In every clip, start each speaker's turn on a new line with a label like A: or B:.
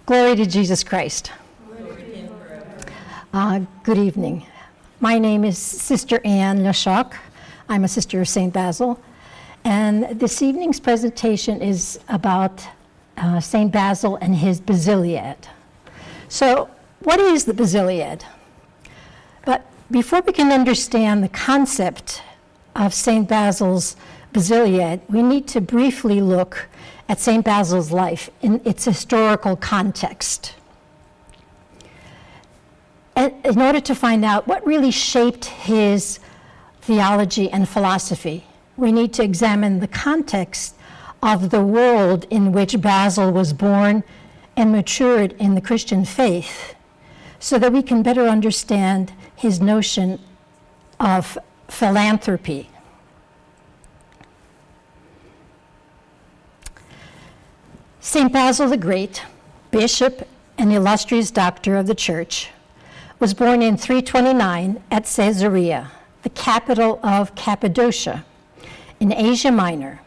A: Glory to Jesus Christ. Good evening. My name is Sister Anne Lechoc. I'm a sister of St. Basil. And this evening's presentation is about St. Basil and his Basiliad. So, what is the Basiliad? But before we can understand the concept of St. Basil's Basiliad, we need to briefly look at St. Basil's life in its historical context. And in order to find out what really shaped his theology and philosophy, we need to examine the context of the world in which Basil was born and matured in the Christian faith, so that we can better understand his notion of philanthropy. St. Basil the Great, bishop and illustrious doctor of the Church, was born in 329 at Caesarea, the capital of Cappadocia, in Asia Minor,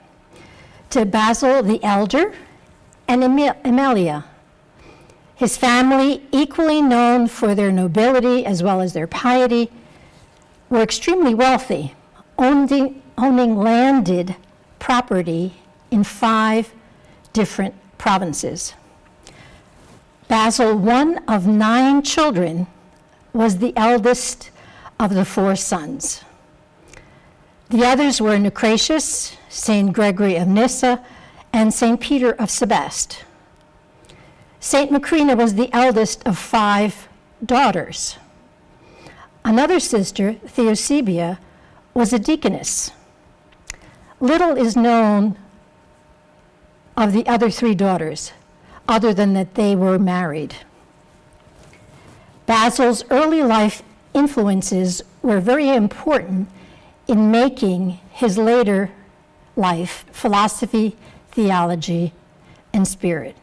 A: to Basil the Elder and Amelia. His family, equally known for their nobility as well as their piety, were extremely wealthy, owning landed property in 5 different provinces. Basil, one of 9 children, was the eldest of the 4 sons. The others were Nuncius, St. Gregory of Nyssa, and St. Peter of Sebaste. St. Macrina was the eldest of 5 daughters. Another sister, Theosebia, was a deaconess. Little is known of the other 3 daughters, other than that they were married. Basil's early life influences were very important in making his later life philosophy, theology, and spirit.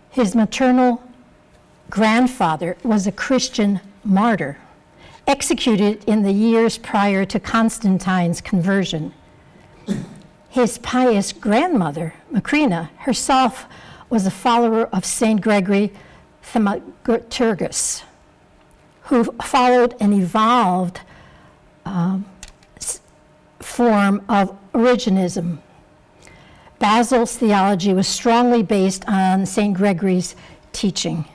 A: His maternal grandfather was a Christian martyr, executed in the years prior to Constantine's conversion. His pious grandmother, Macrina, herself was a follower of St. Gregory Thaumaturgus, who followed an evolved form of Origenism. Basil's theology was strongly based on St. Gregory's teaching.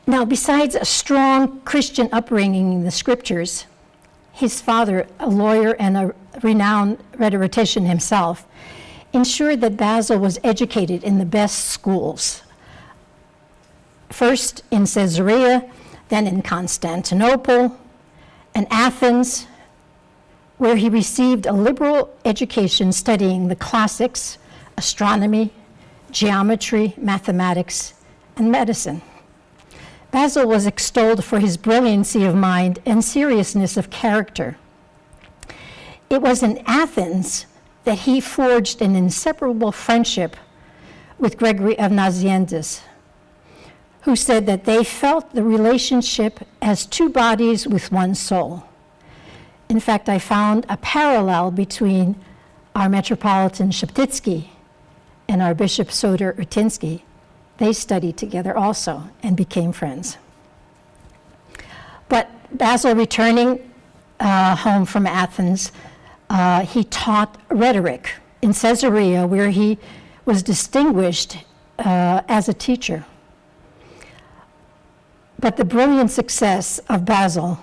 A: Now, besides a strong Christian upbringing in the scriptures, his father, a lawyer and a renowned rhetorician himself, ensured that Basil was educated in the best schools. First in Caesarea, then in Constantinople and Athens, where he received a liberal education studying the classics, astronomy, geometry, mathematics, and medicine. Basil was extolled for his brilliancy of mind and seriousness of character. It was in Athens that he forged an inseparable friendship with Gregory of Nazianzus, who said that they felt the relationship as 2 bodies with 1 soul. In fact, I found a parallel between our Metropolitan Sheptytsky and our Bishop Soter Urtinsky. They studied together also and became friends. But Basil, returning home from Athens, he taught rhetoric in Caesarea, where he was distinguished as a teacher. But the brilliant success of Basil,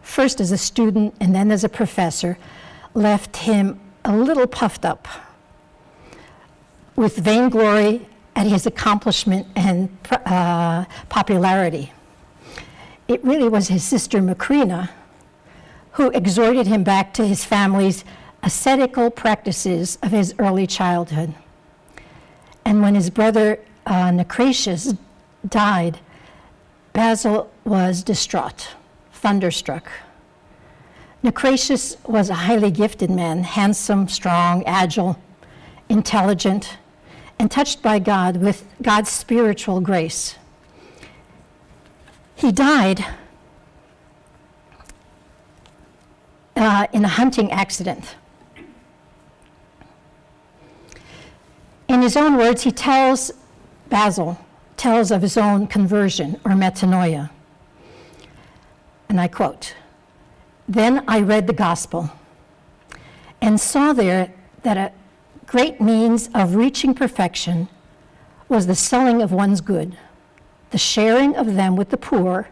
A: first as a student and then as a professor, left him a little puffed up with vainglory at his accomplishment and popularity. It really was his sister Macrina who exhorted him back to his family's ascetical practices of his early childhood. And when his brother Nuncius died, Basil was distraught, thunderstruck. Nuncius was a highly gifted man, handsome, strong, agile, intelligent, and touched by God with God's spiritual grace. He died in a hunting accident. In his own words, Basil tells of his own conversion, or metanoia. And I quote, "Then I read the gospel and saw there that a great means of reaching perfection was the selling of one's good, the sharing of them with the poor,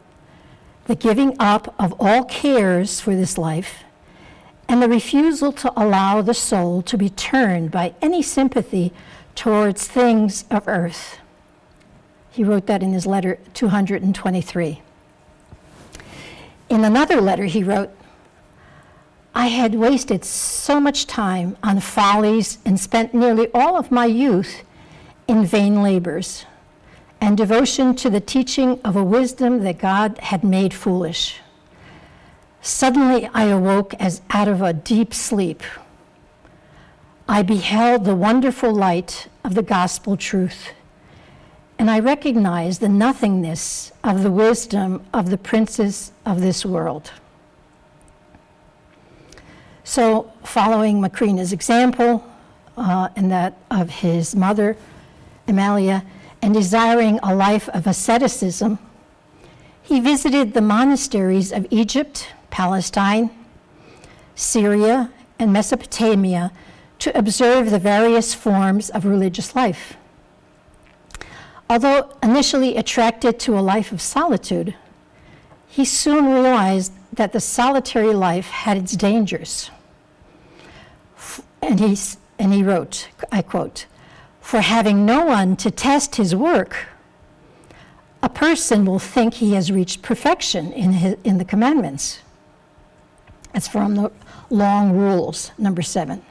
A: the giving up of all cares for this life, and the refusal to allow the soul to be turned by any sympathy towards things of earth." He wrote that in his letter 223. In another letter he wrote, "I had wasted so much time on follies and spent nearly all of my youth in vain labors and devotion to the teaching of a wisdom that God had made foolish. Suddenly I awoke as out of a deep sleep. I beheld the wonderful light of the gospel truth, and I recognized the nothingness of the wisdom of the princes of this world." So, following Macrina's example and that of his mother, Amalia, and desiring a life of asceticism, he visited the monasteries of Egypt, Palestine, Syria, and Mesopotamia to observe the various forms of religious life. Although initially attracted to a life of solitude, he soon realized that the solitary life had its dangers. And he wrote, I quote, "For having no one to test his work, a person will think he has reached perfection in the commandments." That's from the Long Rules, number 7.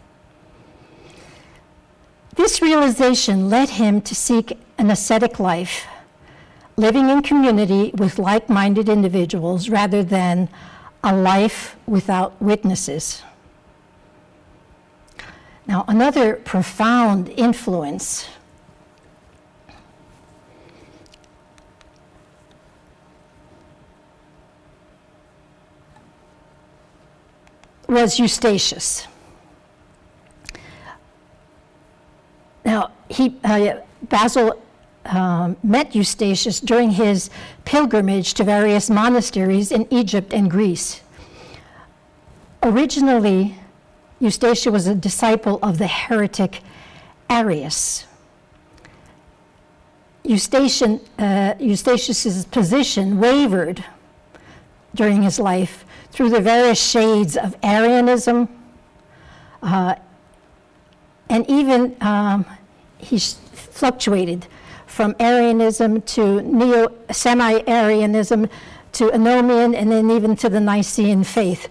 A: This realization led him to seek an ascetic life, living in community with like-minded individuals rather than a life without witnesses. Now, another profound influence was Eustachius. Now, Basil met Eustachius during his pilgrimage to various monasteries in Egypt and Greece. Originally, Eustachius was a disciple of the heretic Arius. Eustachius's position wavered during his life through the various shades of Arianism, and even he fluctuated from Arianism to semi-Arianism to Anomian, and then even to the Nicene faith.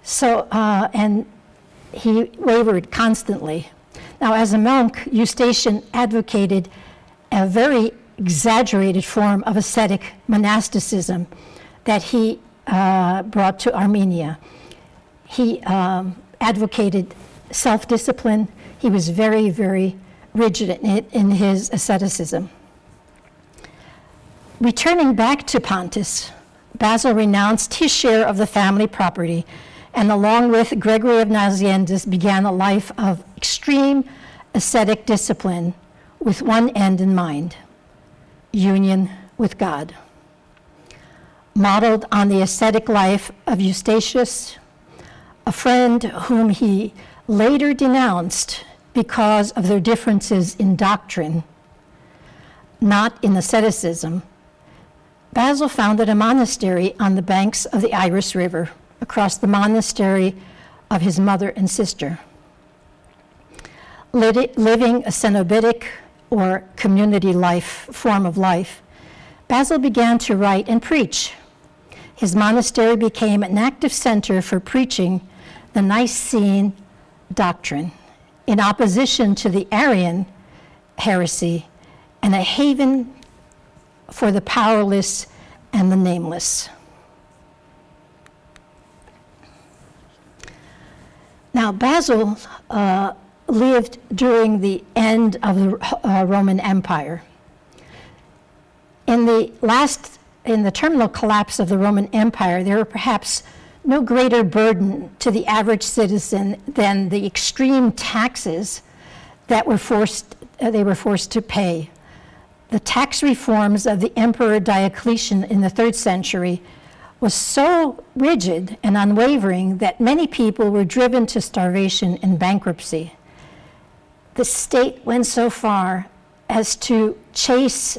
A: So, and he wavered constantly. Now, as a monk, Eustachius advocated a very exaggerated form of ascetic monasticism that he brought to Armenia. He advocated self-discipline. He was very, very rigid in his asceticism. Returning back to Pontus, Basil renounced his share of the family property, and along with Gregory of Nazianzus began a life of extreme ascetic discipline with one end in mind: union with God. Modeled on the ascetic life of Eustachius, a friend whom he later denounced because of their differences in doctrine, not in asceticism, Basil founded a monastery on the banks of the Iris River, across the monastery of his mother and sister. Living a cenobitic or community form of life, Basil began to write and preach. His monastery became an active center for preaching the Nicene doctrine in opposition to the Arian heresy, and a haven for the powerless and the nameless. Now, Basil lived during the end of the Roman Empire. In the terminal collapse of the Roman Empire, there were perhaps no greater burden to the average citizen than the extreme taxes that they were forced to pay. The tax reforms of the Emperor Diocletian in the 3rd century was so rigid and unwavering that many people were driven to starvation and bankruptcy. The state went so far as to chase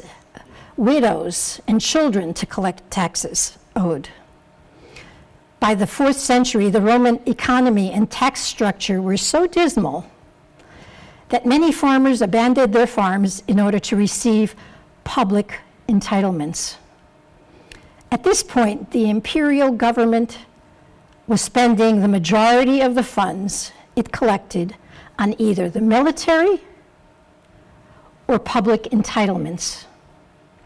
A: widows and children to collect taxes owed. By the 4th century, the Roman economy and tax structure were so dismal that many farmers abandoned their farms in order to receive public entitlements. At this point, the imperial government was spending the majority of the funds it collected on either the military or public entitlements,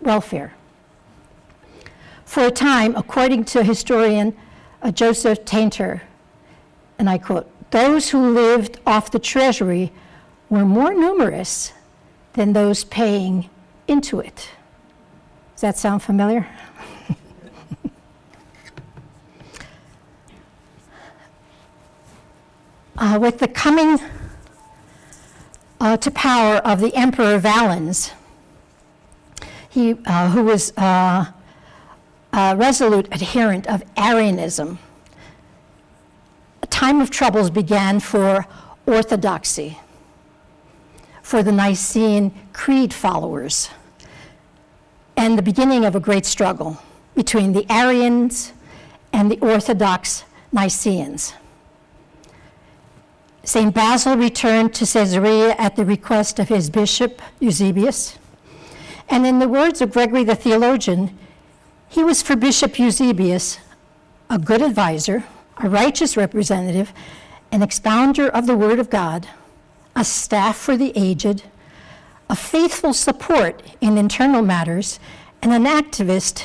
A: welfare. For a time, according to historian Joseph Tainter, and I quote, "Those who lived off the treasury were more numerous than those paying into it." Does that sound familiar? With the coming to power of the Emperor Valens, who was a resolute adherent of Arianism, a time of troubles began for orthodoxy, for the Nicene Creed followers, and the beginning of a great struggle between the Arians and the Orthodox Nicaeans. St. Basil returned to Caesarea at the request of his bishop, Eusebius, and in the words of Gregory the theologian, he was for Bishop Eusebius a good advisor, a righteous representative, an expounder of the Word of God, a staff for the aged, a faithful support in internal matters, and an activist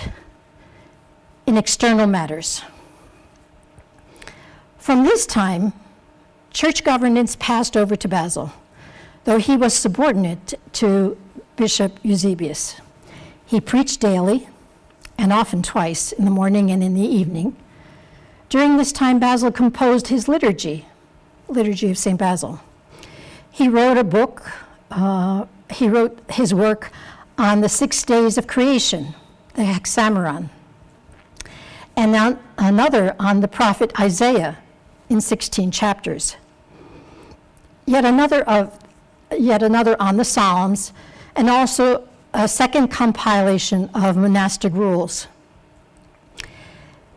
A: in external matters. From this time, church governance passed over to Basil, though he was subordinate to Bishop Eusebius. He preached daily, and often twice, in the morning and in the evening. During this time, Basil composed his liturgy of St. Basil. He wrote a book, he wrote his work on the 6 days of creation, the Hexameron, and now another on the prophet Isaiah in 16 chapters. Yet another on the Psalms, and also a second compilation of monastic rules.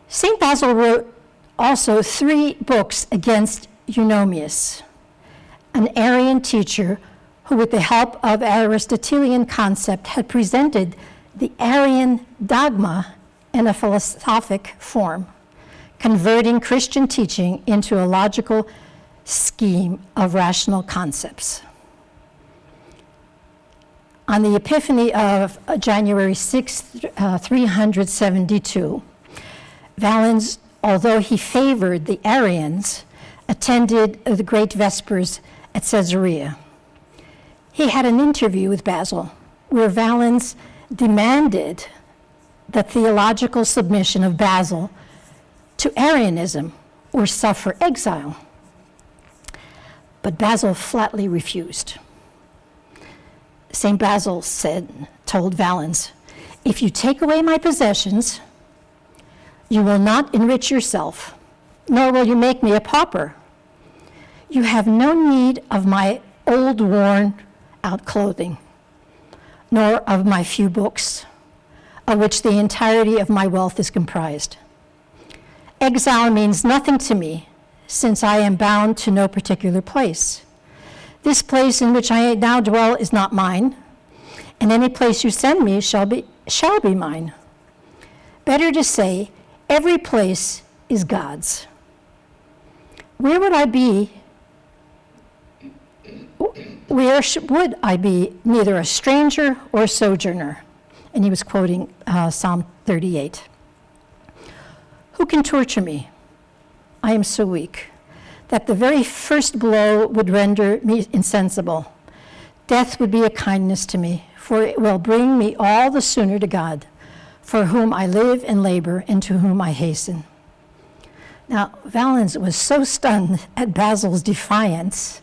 A: St. Basil wrote also 3 books against Eunomius, an Arian teacher who, with the help of Aristotelian concept, had presented the Arian dogma in a philosophic form, converting Christian teaching into a logical scheme of rational concepts. On the Epiphany of January 6, 372, Valens, although he favored the Arians, attended the Great Vespers at Caesarea. He had an interview with Basil, where Valens demanded the theological submission of Basil to Arianism or suffer exile. But Basil flatly refused. St. Basil told Valens, "If you take away my possessions, you will not enrich yourself, nor will you make me a pauper. You have no need of my old worn-out clothing, nor of my few books, of which the entirety of my wealth is comprised. Exile means nothing to me, since I am bound to no particular place. This place in which I now dwell is not mine, and any place you send me shall be mine. Better to say, every place is God's. Where would I be? Where would I be neither a stranger or a sojourner?" And he was quoting Psalm 38. "Who can torture me? I am so weak that the very first blow would render me insensible. Death would be a kindness to me, for it will bring me all the sooner to God, for whom I live and labor and to whom I hasten. Now, Valens was so stunned at Basil's defiance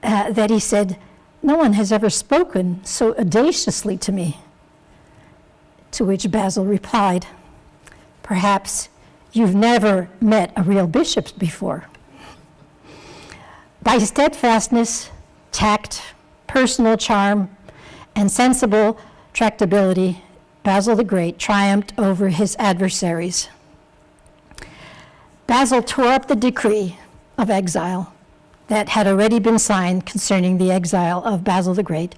A: that he said, "No one has ever spoken so audaciously to me." To which Basil replied, "Perhaps you've never met a real bishop before." By steadfastness, tact, personal charm, and sensible tractability, Basil the Great triumphed over his adversaries. Basil tore up the decree of exile that had already been signed concerning the exile of Basil the Great,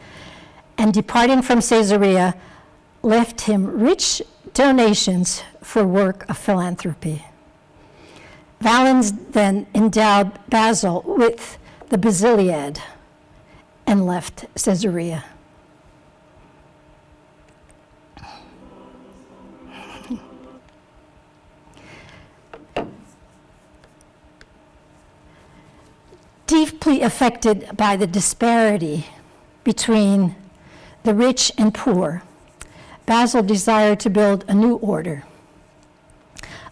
A: and departing from Caesarea, left him rich donations for work of philanthropy. Valens then endowed Basil with the Basiliad and left Caesarea. Deeply affected by the disparity between the rich and poor, Basil desired to build a new order,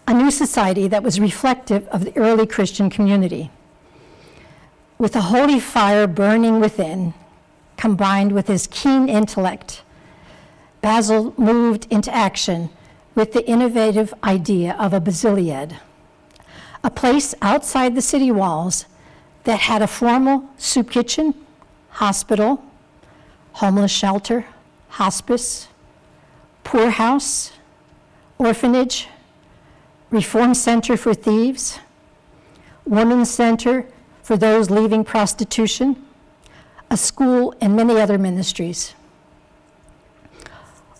A: a new society that was reflective of the early Christian community. With a holy fire burning within, combined with his keen intellect, Basil moved into action with the innovative idea of a basiliad, a place outside the city walls that had a formal soup kitchen, hospital, homeless shelter, hospice, poorhouse, orphanage, reform center for thieves, women's center for those leaving prostitution, a school, and many other ministries.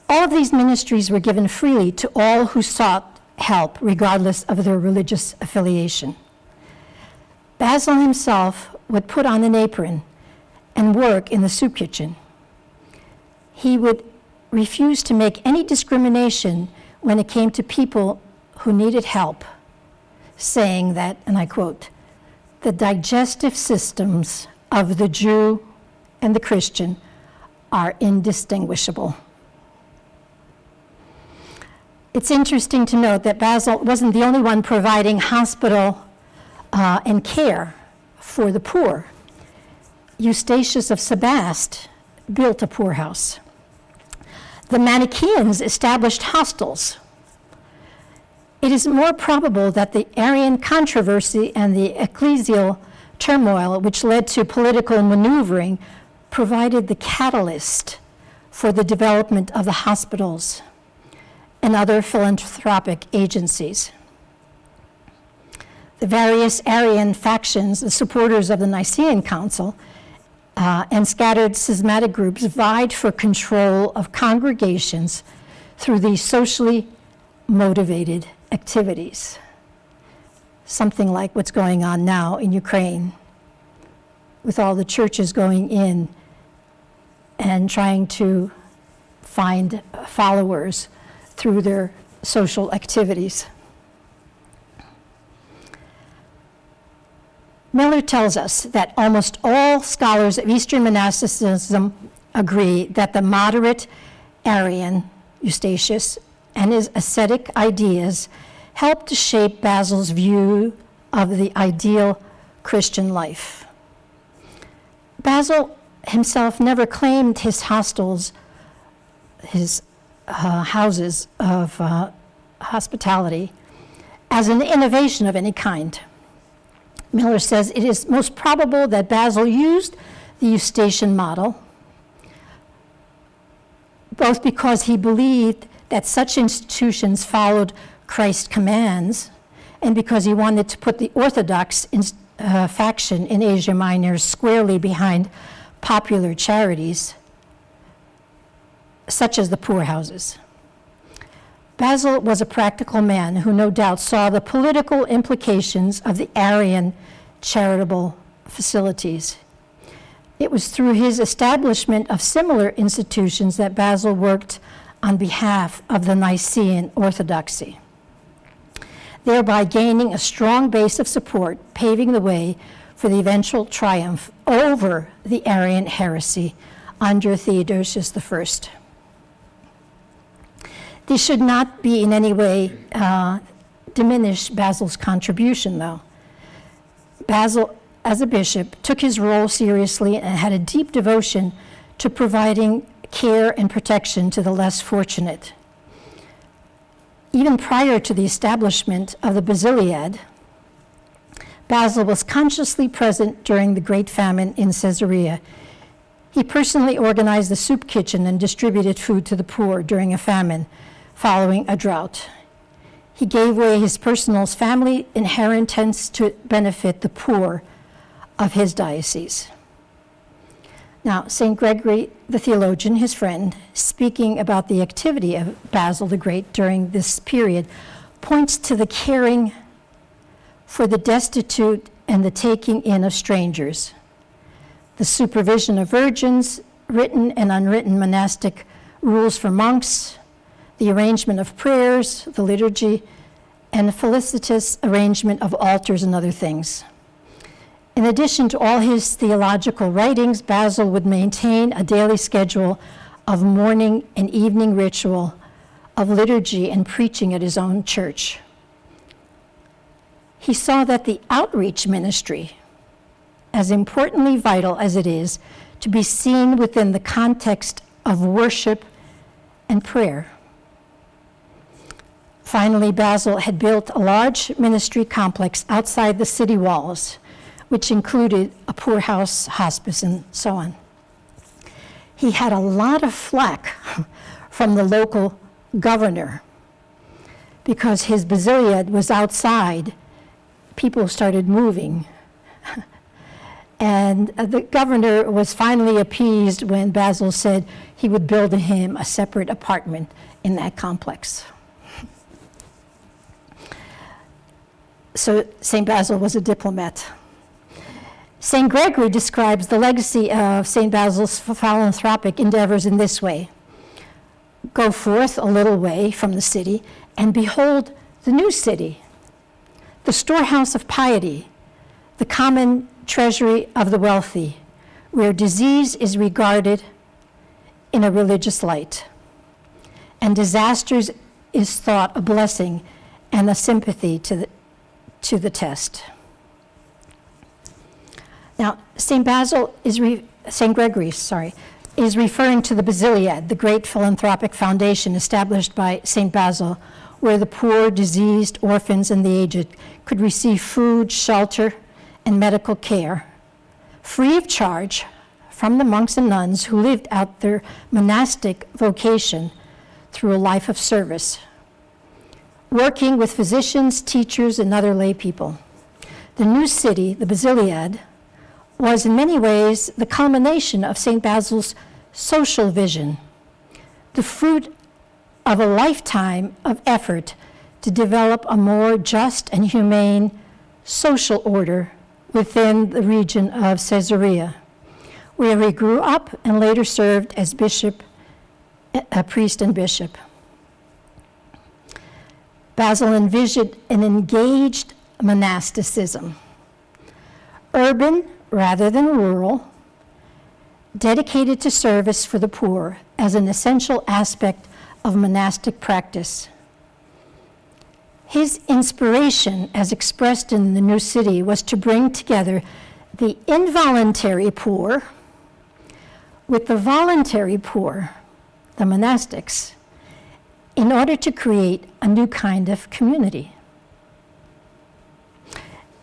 A: All of these ministries were given freely to all who sought help, regardless of their religious affiliation. Basil himself would put on an apron and work in the soup kitchen. He would refuse to make any discrimination when it came to people who needed help, saying that, and I quote, "The digestive systems of the Jew and the Christian are indistinguishable." It's interesting to note that Basil wasn't the only one providing hospital and care for the poor. Eustachius of Sebaste built a poorhouse. The Manichaeans established hostels. It is more probable that the Arian controversy and the ecclesial turmoil, which led to political maneuvering, provided the catalyst for the development of the hospitals and other philanthropic agencies. The various Arian factions, the supporters of the Nicene Council, and scattered schismatic groups vied for control of congregations through these socially motivated activities. Something like what's going on now in Ukraine, with all the churches going in and trying to find followers through their social activities. Miller tells us that almost all scholars of Eastern monasticism agree that the moderate Arian, Eustachius, and his ascetic ideas helped to shape Basil's view of the ideal Christian life. Basil himself never claimed his hostels, his houses of hospitality, as an innovation of any kind. Miller says it is most probable that Basil used the Eustachian model, both because he believed that such institutions followed Christ's commands, and because he wanted to put the Orthodox faction in Asia Minor squarely behind popular charities, such as the poorhouses. Basil was a practical man who no doubt saw the political implications of the Arian charitable facilities. It was through his establishment of similar institutions that Basil worked on behalf of the Nicene Orthodoxy, thereby gaining a strong base of support, paving the way for the eventual triumph over the Arian heresy under Theodosius I. This should not be in any way diminish Basil's contribution, though. Basil, as a bishop, took his role seriously and had a deep devotion to providing care and protection to the less fortunate. Even prior to the establishment of the Basiliad, Basil was consciously present during the Great Famine in Caesarea. He personally organized the soup kitchen and distributed food to the poor during a famine following a drought. He gave away his personal family inheritance to benefit the poor of his diocese. Now, St. Gregory, the theologian, his friend, speaking about the activity of Basil the Great during this period, points to the caring for the destitute and the taking in of strangers, the supervision of virgins, written and unwritten monastic rules for monks, the arrangement of prayers, the liturgy, and the felicitous arrangement of altars and other things. In addition to all his theological writings, Basil would maintain a daily schedule of morning and evening ritual, of liturgy and preaching at his own church. He saw that the outreach ministry, as importantly vital as it is, to be seen within the context of worship and prayer. Finally, Basil had built a large ministry complex outside the city walls, which included a poorhouse, hospice, and so on. He had a lot of flack from the local governor because his Basiliad was outside. People started moving. And the governor was finally appeased when Basil said he would build him a separate apartment in that complex. So St. Basil was a diplomat. St. Gregory describes the legacy of St. Basil's philanthropic endeavors in this way. Go forth a little way from the city and behold the new city, the storehouse of piety, the common treasury of the wealthy, where disease is regarded in a religious light, and disasters is thought a blessing and a sympathy to the test. Now, St. Gregory is referring to the Basiliad, the great philanthropic foundation established by St. Basil, where the poor, diseased, orphans, and the aged could receive food, shelter, and medical care, free of charge from the monks and nuns who lived out their monastic vocation through a life of service, working with physicians, teachers, and other lay people. The new city, the Basiliad, was in many ways the culmination of St. Basil's social vision, the fruit of a lifetime of effort to develop a more just and humane social order within the region of Caesarea, where he grew up and later served as a priest and bishop. Basil envisioned an engaged monasticism, urban rather than rural, dedicated to service for the poor as an essential aspect of monastic practice. His inspiration, as expressed in the new city, was to bring together the involuntary poor with the voluntary poor, the monastics, in order to create a new kind of community.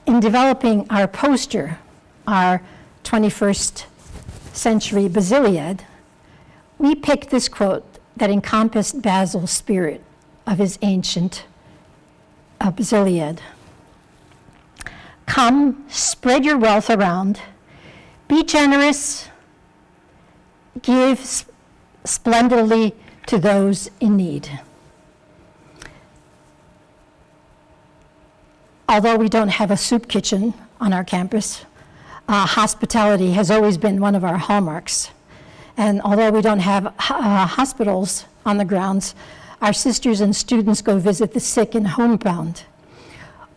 A: In developing our poster, our 21st century Basiliad, we picked this quote that encompassed Basil's spirit of his ancient Basiliad. Come, spread your wealth around, be generous, give splendidly to those in need. Although we don't have a soup kitchen on our campus, hospitality has always been one of our hallmarks. And although we don't have hospitals on the grounds, our sisters and students go visit the sick and homebound.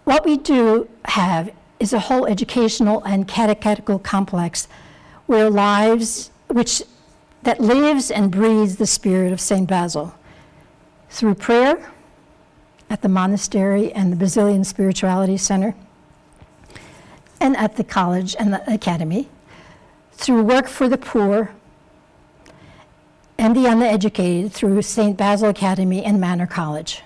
A: What we do have is a whole educational and catechetical complex that lives and breathes the spirit of St. Basil through prayer at the monastery and the Basilian Spirituality Center, and at the college and the academy, through work for the poor and the uneducated through St. Basil Academy and Manor College.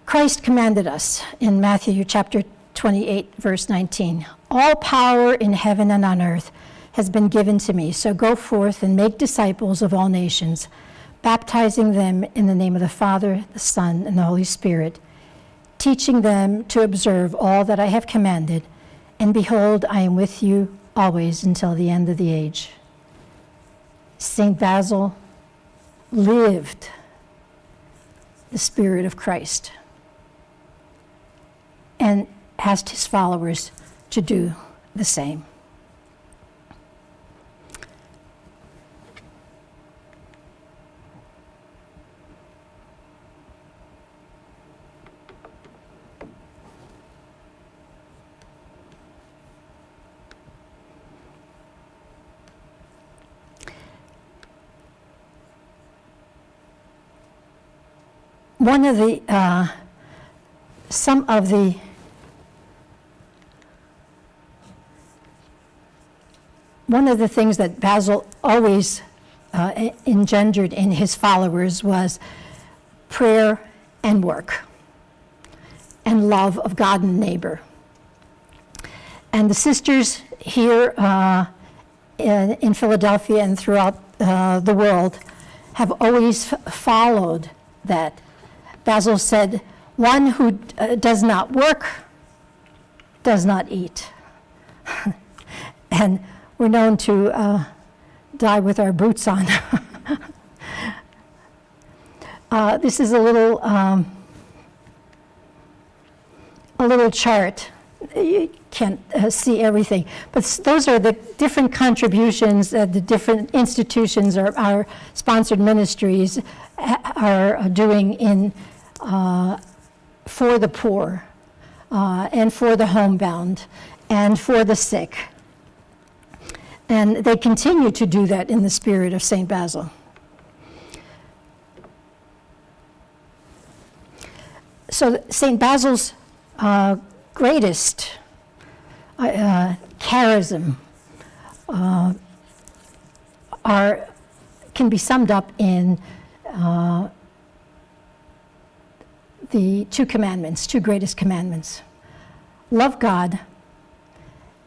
A: Christ commanded us in Matthew chapter 28, verse 19, "All power in heaven and on earth has been given to me, so go forth and make disciples of all nations, baptizing them in the name of the Father, the Son, and the Holy Spirit, teaching them to observe all that I have commanded, and behold, I am with you always until the end of the age." St. Basil lived the Spirit of Christ and asked his followers to do the same. One of the things that Basil always engendered in his followers was prayer and work and love of God and neighbor. And the sisters here in Philadelphia and throughout the world have always followed that. Basil said, "One who does not work does not eat." And we're known to die with our boots on. This is a little chart. You can't see everything, but those are the different contributions that the different institutions or our sponsored ministries are doing in for the poor and for the homebound and for the sick. And they continue to do that in the spirit of St. Basil. So St. Basil's greatest charism can be summed up in the two greatest commandments. Love God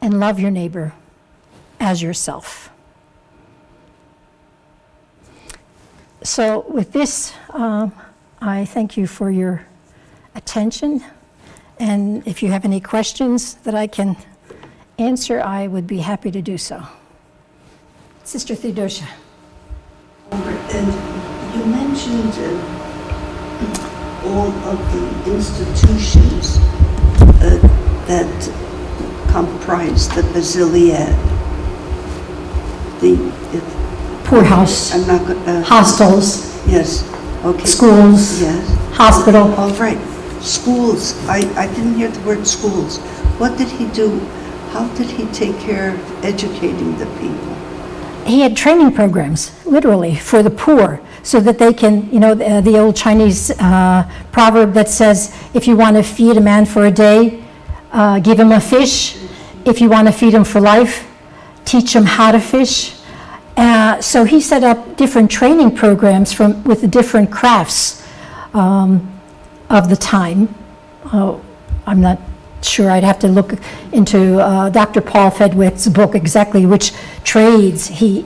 A: and love your neighbor as yourself. So with this, I thank you for your attention. And if you have any questions that I can answer, I would be happy to do so. Sister Theodosia.
B: And you mentioned all of the institutions that comprise the Basiliad. The
A: poorhouse,
B: I'm not
A: hostels,
B: yes, okay.
A: Schools,
B: yes,
A: hospital.
B: All right, schools. I didn't hear the word schools. What did he do? How did he take care of educating the people?
A: He had training programs, literally, for the poor, so that they can, the old Chinese proverb that says, if you want to feed a man for a day, give him a fish. If you want to feed him for life, teach him how to fish. So he set up different training programs with the different crafts of the time. I'm not sure, I'd have to look into Dr. Paul Fedwick's book exactly which trades he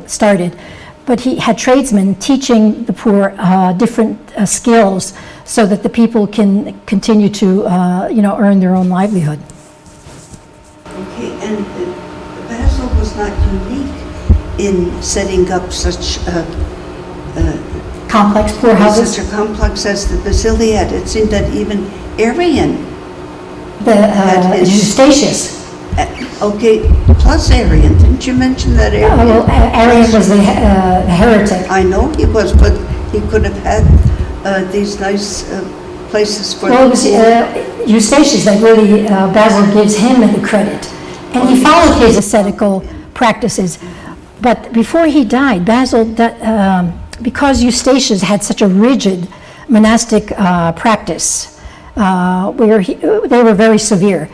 A: started. But he had tradesmen teaching the poor different skills so that the people can continue to earn their own livelihood.
B: Okay, and Basil was not unique in setting up such
A: complex poorhouses.
B: Such a complex as the Basiliad. It seemed that even Arian
A: Eustachius.
B: Okay, plus Arian. Didn't you mention that Arian?
A: Well, Arian was the heretic.
B: I know he was, but he could have had these nice places for
A: well, it was Eustachius that really Basil gives him the credit. And he followed his ascetical practices. But before he died, Basil because Eustachius had such a rigid monastic practice, they were very severe.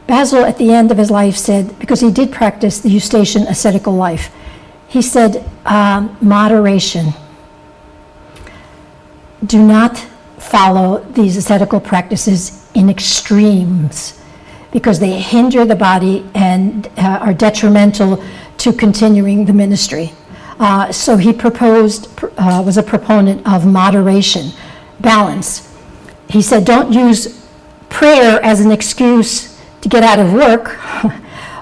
A: Basil, at the end of his life, said, because he did practice the Eustachian ascetical life, he said, moderation. Do not follow these ascetical practices in extremes, because they hinder the body and are detrimental to continuing the ministry. So he was a proponent of moderation, balance. He said, don't use prayer as an excuse to get out of work,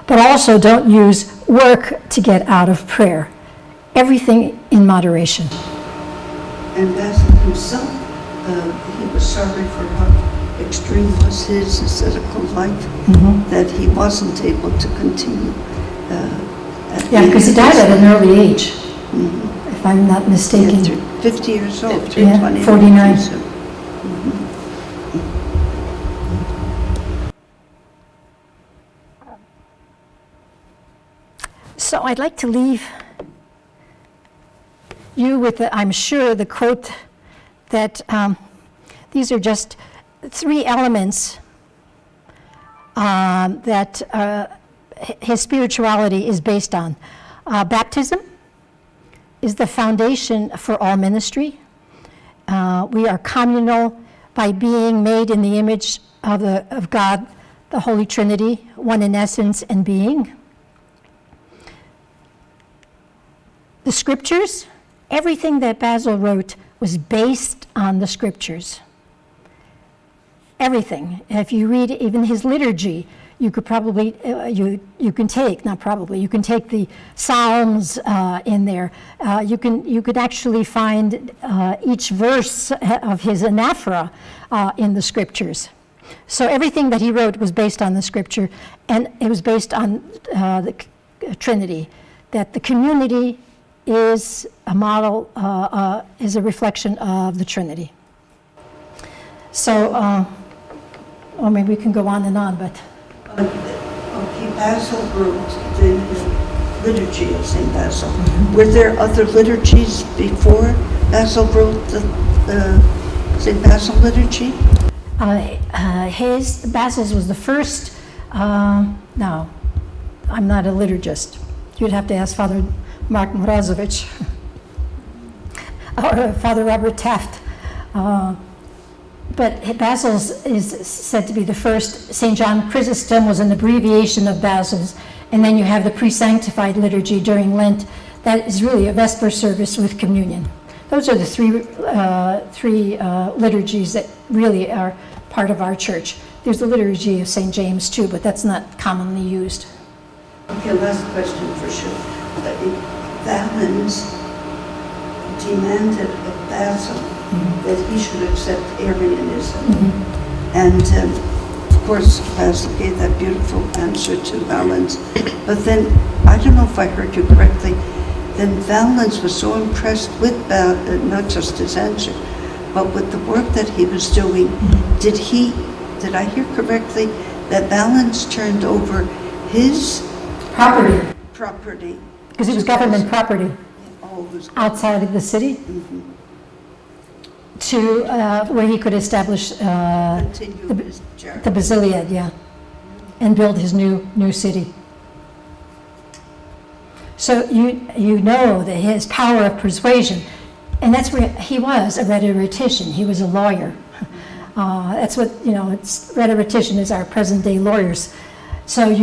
A: but also don't use work to get out of prayer. Everything in moderation.
B: And Basil himself, he was sorry for how extreme was his ascetical life, that he wasn't able to continue.
A: Yeah, because he died at an early age, if I'm not mistaken.
B: 50 years old,
A: 49.
B: So.
A: So I'd like to leave you with, I'm sure, the quote that these are just 3 elements that his spirituality is based on. Baptism is the foundation for all ministry. We are communal by being made in the image of God, the Holy Trinity, one in essence and being. The scriptures, everything that Basil wrote was based on the scriptures. Everything. If you read even his liturgy, you could probably, you can take the Psalms in there. You could actually find each verse of his anaphora in the scriptures. So everything that he wrote was based on the scripture, and it was based on the Trinity, that the community is a model, is a reflection of the Trinity. So, or maybe we can go on and on, but.
B: Okay, Basil wrote the liturgy of St. Basil. Were there other liturgies before Basil wrote the St. Basil liturgy?
A: Basil's was the first, no, I'm not a liturgist. You'd have to ask Father Mark Mrazovich or Father Robert Taft. But Basil's is said to be the first. St. John Chrysostom was an abbreviation of Basil's. And then you have the pre-sanctified liturgy during Lent. That is really a Vesper service with communion. Those are the three liturgies that really are part of our church. There's the liturgy of St. James too, but that's not commonly used.
B: Okay, last question for sure. Valens demanded of Basil that he should accept Arianism. And of course, Basil gave that beautiful answer to Valens. But then, I don't know if I heard you correctly, then Valens was so impressed with not just his answer, but with the work that he was doing. Did I hear correctly that Valens turned over his property?
A: Because it was government property outside of the city to where he could establish the Basiliad, and build his new city. So you know that his power of persuasion, and that's where he was a rhetorician. He was a lawyer. That's what, rhetorician is our present day lawyers. So I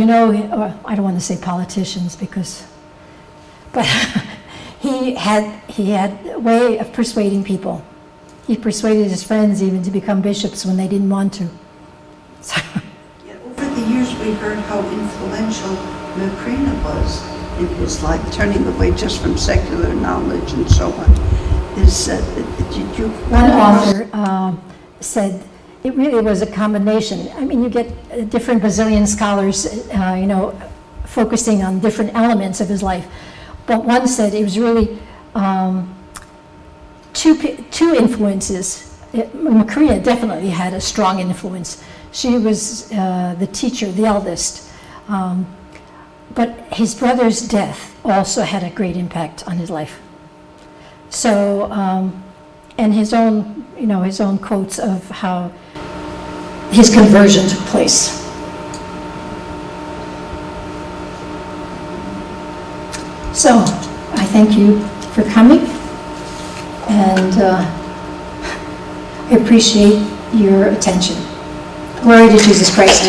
A: don't want to say politicians but he had a way of persuading people. He persuaded his friends even to become bishops when they didn't want to. So.
B: Yeah, over the years we heard how influential Macrina was in his life, turning away just from secular knowledge and so on.
A: One author said it really was a combination. I mean, you get different Basilian scholars, focusing on different elements of his life. But one said it was really two influences. Macrina definitely had a strong influence. She was the teacher, the eldest. But his brother's death also had a great impact on his life. So, and his own, his own quotes of how his conversion took place. So, I thank you for coming, and I appreciate your attention. Glory to Jesus Christ.